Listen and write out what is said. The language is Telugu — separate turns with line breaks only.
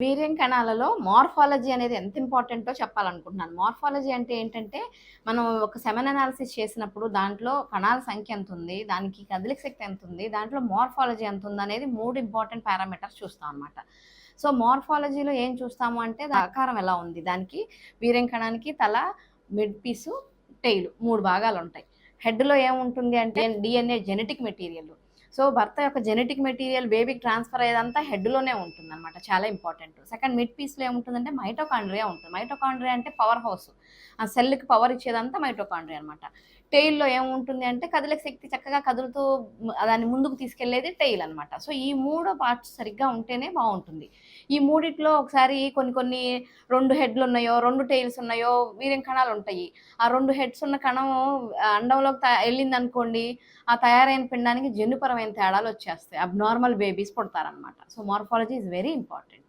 వీర్యం కణాలలో మార్ఫాలజీ అనేది ఎంత ఇంపార్టెంటో చెప్పాలనుకుంటున్నాను. మార్ఫాలజీ అంటే ఏంటంటే, మనం ఒక సెమెన్ అనాలిసిస్ చేసినప్పుడు దాంట్లో కణాల సంఖ్య ఎంతుంది, దానికి కదలిక శక్తి ఎంతుంది, దాంట్లో మార్ఫాలజీ ఎంతుందనేది 3 ఇంపార్టెంట్ పారామీటర్స్ చూస్తాం అనమాట. సో, మార్ఫాలజీలో ఏం చూస్తాము అంటే, ఆకారం ఎలా ఉంది, దానికి వీర్యం కణానికి తల, మిడ్ పీసు, టెయిల్ 3 భాగాలుంటాయి. హెడ్‌లో ఏముంటుంది అంటే డీఎన్ఏ జెనెటిక్ మెటీరియల్. సో భర్త యొక్క జెనెటిక్ మెటీరియల్ బేబీకి ట్రాన్స్ఫర్ అయ్యేదంతా హెడ్‌లోనే ఉంటుందన్నమాట. చాలా ఇంపార్టెంట్. సెకండ్ మిడ్ పీస్‌లో ఏముంటుందంటే మైటోకాండ్రియా ఉంటుంది. మైటోకాండ్రియా అంటే పవర్ హౌస్. ఆ సెల్‌కి పవర్ ఇచ్చేదంతా మైటోకాండ్రియా అనమాట. టెయిల్‌లో ఏముంటుంది అంటే కదలిక శక్తి చక్కగా కదులుతూ దాన్ని ముందుకు తీసుకెళ్లేది టెయిల్ అనమాట. సో ఈ 3 పార్ట్స్ సరిగ్గా ఉంటేనే బావుంటుంది. ఈ మూడిట్లో ఒకసారి కొన్ని 2 హెడ్‌లున్నాయో, 2 టెయిల్స్ ఉన్నాయో వీర్యం కణాలు ఉంటాయి. ఆ 2 హెడ్స్ ఉన్న కణం అండంలోకి ఎళ్ళిందనుకోండి, ఆ తయారైన పిండానికి జన్యుపరమైన తేడాలు వచ్చేస్తాయి. అబ్నార్మల్ బేబీస్ పుడతారనమాట. So morphology is very important.